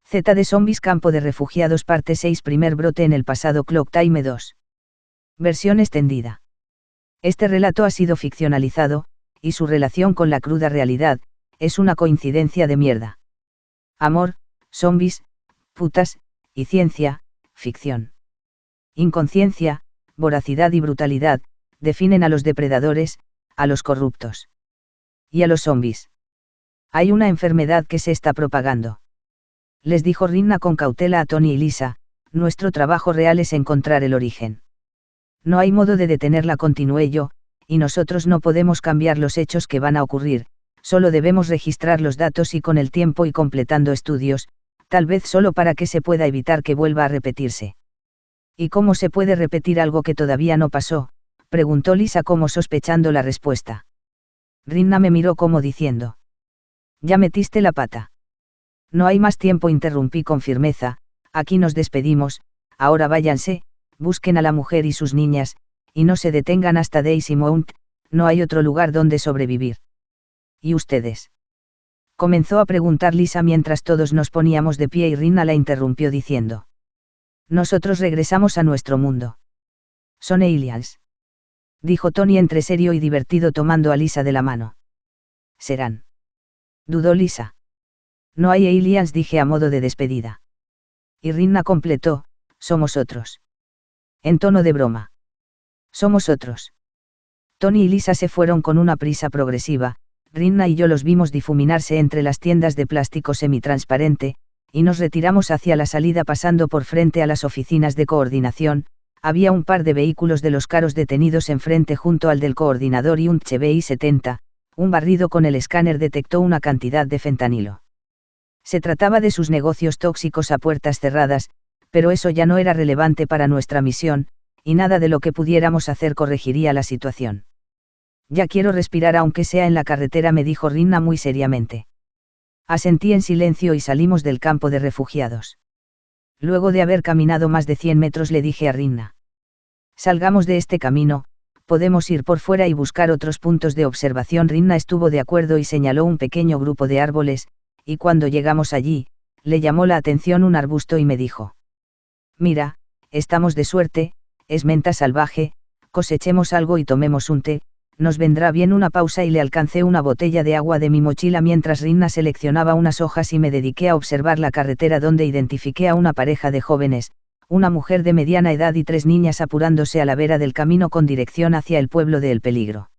Z de Zombies Campo de Refugiados Parte 6 Primer brote en el pasado Clock Time 2. Versión extendida. Este relato ha sido ficcionalizado, y su relación con la cruda realidad, es una coincidencia de mierda. Amor, zombies, putas, y ciencia, ficción. Inconsciencia, voracidad y brutalidad, definen a los depredadores, a los corruptos. Y a los zombies. Hay una enfermedad que se está propagando. Les dijo Rinna con cautela a Tony y Lisa, nuestro trabajo real es encontrar el origen. No hay modo de detenerla, continué yo, y nosotros no podemos cambiar los hechos que van a ocurrir, solo debemos registrar los datos y con el tiempo y completando estudios, tal vez solo para que se pueda evitar que vuelva a repetirse. ¿Y cómo se puede repetir algo que todavía no pasó?, preguntó Lisa como sospechando la respuesta. Rinna me miró como diciendo: ya metiste la pata. No hay más tiempo, interrumpí con firmeza, aquí nos despedimos, ahora váyanse, busquen a la mujer y sus niñas, y no se detengan hasta Daisy Mount, no hay otro lugar donde sobrevivir. ¿Y ustedes?, comenzó a preguntar Lisa mientras todos nos poníamos de pie y Rinna la interrumpió diciendo: nosotros regresamos a nuestro mundo. Son aliens, dijo Tony entre serio y divertido tomando a Lisa de la mano. ¿Serán?, dudó Lisa. No hay aliens, dije a modo de despedida. Y Rinna completó: somos otros. En tono de broma. Somos otros. Tony y Lisa se fueron con una prisa progresiva, Rinna y yo los vimos difuminarse entre las tiendas de plástico semitransparente, y nos retiramos hacia la salida pasando por frente a las oficinas de coordinación. Había un par de vehículos de los caros detenidos enfrente junto al del coordinador y un Chevy 70, un barrido con el escáner detectó una cantidad de fentanilo. Se trataba de sus negocios tóxicos a puertas cerradas, pero eso ya no era relevante para nuestra misión, y nada de lo que pudiéramos hacer corregiría la situación. Ya quiero respirar aunque sea en la carretera, me dijo Rinna muy seriamente. Asentí en silencio y salimos del campo de refugiados. Luego de haber caminado más de 100 metros le dije a Rinna: salgamos de este camino, podemos ir por fuera y buscar otros puntos de observación. Rinna estuvo de acuerdo y señaló un pequeño grupo de árboles, y cuando llegamos allí, le llamó la atención un arbusto y me dijo: mira, estamos de suerte, es menta salvaje, cosechemos algo y tomemos un té, nos vendrá bien. Una pausa y le alcancé una botella de agua de mi mochila mientras Rinna seleccionaba unas hojas y me dediqué a observar la carretera donde identifiqué a una pareja de jóvenes, una mujer de mediana edad y 3 niñas apurándose a la vera del camino con dirección hacia el pueblo de El Peligro.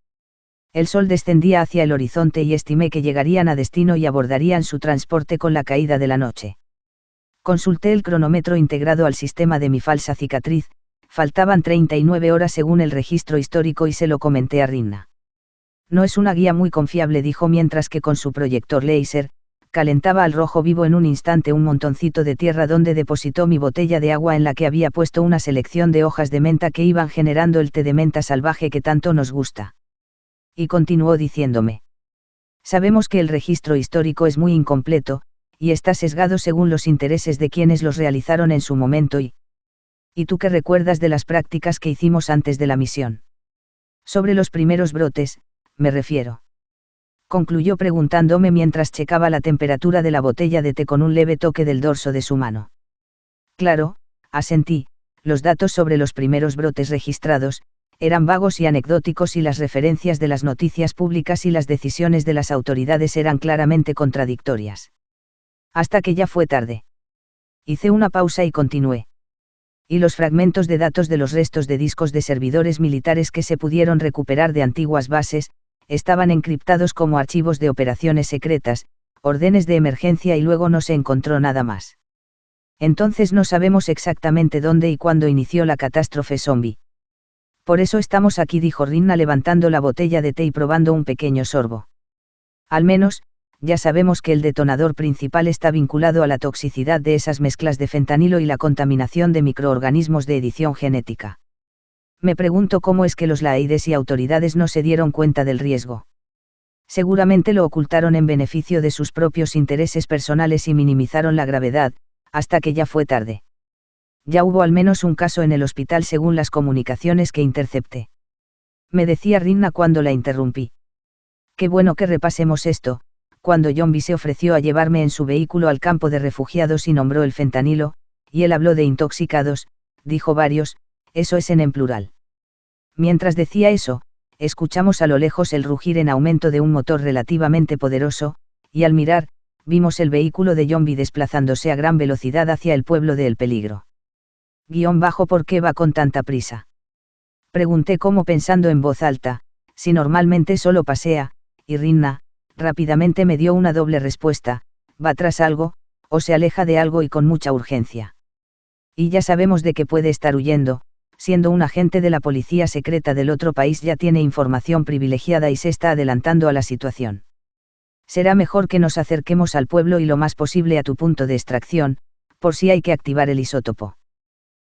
El sol descendía hacia el horizonte y estimé que llegarían a destino y abordarían su transporte con la caída de la noche. Consulté el cronómetro integrado al sistema de mi falsa cicatriz, faltaban 39 horas según el registro histórico y se lo comenté a Rinna. No es una guía muy confiable, dijo mientras que con su proyector láser, calentaba al rojo vivo en un instante un montoncito de tierra donde depositó mi botella de agua en la que había puesto una selección de hojas de menta que iban generando el té de menta salvaje que tanto nos gusta. Y continuó diciéndome: sabemos que el registro histórico es muy incompleto, y está sesgado según los intereses de quienes los realizaron en su momento ¿Y tú qué recuerdas de las prácticas que hicimos antes de la misión? Sobre los primeros brotes, me refiero. Concluyó preguntándome mientras checaba la temperatura de la botella de té con un leve toque del dorso de su mano. Claro, asentí, los datos sobre los primeros brotes registrados, eran vagos y anecdóticos y las referencias de las noticias públicas y las decisiones de las autoridades eran claramente contradictorias. Hasta que ya fue tarde. Hice una pausa y continué. Y los fragmentos de datos de los restos de discos de servidores militares que se pudieron recuperar de antiguas bases, estaban encriptados como archivos de operaciones secretas, órdenes de emergencia y luego no se encontró nada más. Entonces no sabemos exactamente dónde y cuándo inició la catástrofe zombie. Por eso estamos aquí, dijo Rinna levantando la botella de té y probando un pequeño sorbo. Al menos, ya sabemos que el detonador principal está vinculado a la toxicidad de esas mezclas de fentanilo y la contaminación de microorganismos de edición genética. Me pregunto cómo es que los laídes y autoridades no se dieron cuenta del riesgo. Seguramente lo ocultaron en beneficio de sus propios intereses personales y minimizaron la gravedad, hasta que ya fue tarde. Ya hubo al menos un caso en el hospital según las comunicaciones que intercepté. Me decía Rinna cuando la interrumpí. Qué bueno que repasemos esto, cuando Yombi se ofreció a llevarme en su vehículo al campo de refugiados y nombró el fentanilo, y él habló de intoxicados, dijo varios, eso es en plural. Mientras decía eso, escuchamos a lo lejos el rugir en aumento de un motor relativamente poderoso, y al mirar, vimos el vehículo de Yombi desplazándose a gran velocidad hacia el pueblo de El Peligro. ¿Por qué va con tanta prisa? Pregunté como pensando en voz alta, si normalmente solo pasea, y Rinna, rápidamente me dio una doble respuesta, va tras algo, o se aleja de algo y con mucha urgencia. Y ya sabemos de qué puede estar huyendo, siendo un agente de la policía secreta del otro país ya tiene información privilegiada y se está adelantando a la situación. Será mejor que nos acerquemos al pueblo y lo más posible a tu punto de extracción, por si hay que activar el isótopo.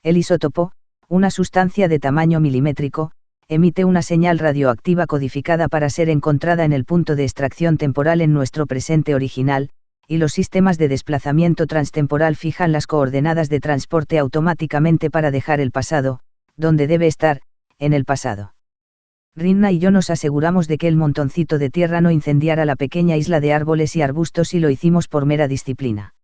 El isótopo, una sustancia de tamaño milimétrico, emite una señal radioactiva codificada para ser encontrada en el punto de extracción temporal en nuestro presente original, y los sistemas de desplazamiento transtemporal fijan las coordenadas de transporte automáticamente para dejar el pasado, donde debe estar, en el pasado. Rinna y yo nos aseguramos de que el montoncito de tierra no incendiara la pequeña isla de árboles y arbustos y lo hicimos por mera disciplina.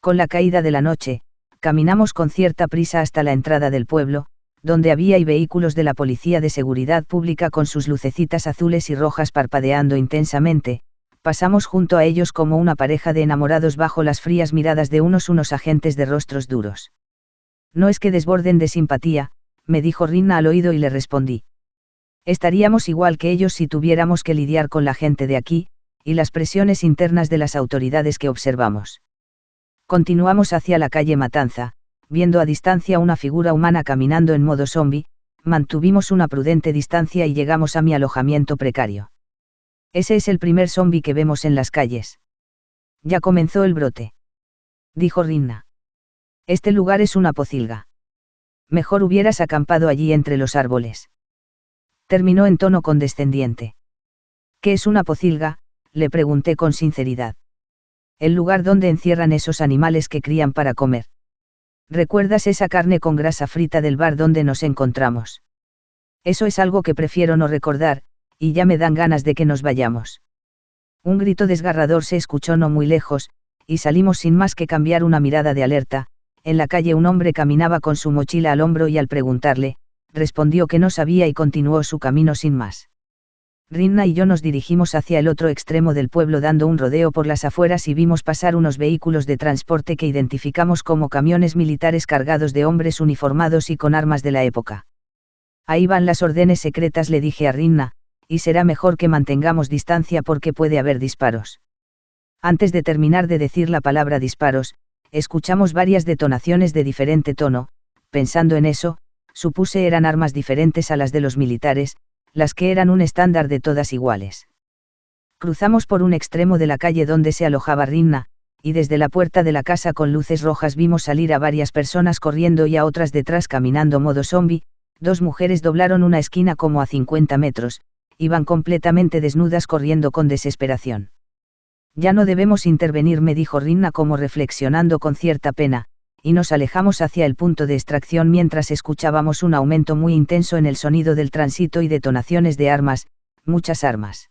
Con la caída de la noche, caminamos con cierta prisa hasta la entrada del pueblo, donde había vehículos de la Policía de Seguridad Pública con sus lucecitas azules y rojas parpadeando intensamente. Pasamos junto a ellos como una pareja de enamorados bajo las frías miradas de unos agentes de rostros duros. No es que desborden de simpatía, me dijo Rinna al oído y le respondí. Estaríamos igual que ellos si tuviéramos que lidiar con la gente de aquí, y las presiones internas de las autoridades que observamos. Continuamos hacia la calle Matanza, viendo a distancia una figura humana caminando en modo zombie, mantuvimos una prudente distancia y llegamos a mi alojamiento precario. Ese es el primer zombi que vemos en las calles. Ya comenzó el brote. Dijo Rinna. Este lugar es una pocilga. Mejor hubieras acampado allí entre los árboles. Terminó en tono condescendiente. ¿Qué es una pocilga?, le pregunté con sinceridad. El lugar donde encierran esos animales que crían para comer. ¿Recuerdas esa carne con grasa frita del bar donde nos encontramos? Eso es algo que prefiero no recordar, y ya me dan ganas de que nos vayamos. Un grito desgarrador se escuchó no muy lejos, y salimos sin más que cambiar una mirada de alerta. En la calle un hombre caminaba con su mochila al hombro y al preguntarle, respondió que no sabía y continuó su camino sin más. Rinna y yo nos dirigimos hacia el otro extremo del pueblo dando un rodeo por las afueras y vimos pasar unos vehículos de transporte que identificamos como camiones militares cargados de hombres uniformados y con armas de la época. Ahí van las órdenes secretas, le dije a Rinna, y será mejor que mantengamos distancia porque puede haber disparos. Antes de terminar de decir la palabra disparos, escuchamos varias detonaciones de diferente tono. Pensando en eso, supuse eran armas diferentes a las de los militares, las que eran un estándar de todas iguales. Cruzamos por un extremo de la calle donde se alojaba Rinna, y desde la puerta de la casa con luces rojas vimos salir a varias personas corriendo y a otras detrás caminando modo zombie. Dos mujeres doblaron una esquina como a 50 metros, iban completamente desnudas corriendo con desesperación. Ya no debemos intervenir, me dijo Rinna como reflexionando con cierta pena, y nos alejamos hacia el punto de extracción mientras escuchábamos un aumento muy intenso en el sonido del tránsito y detonaciones de armas, muchas armas.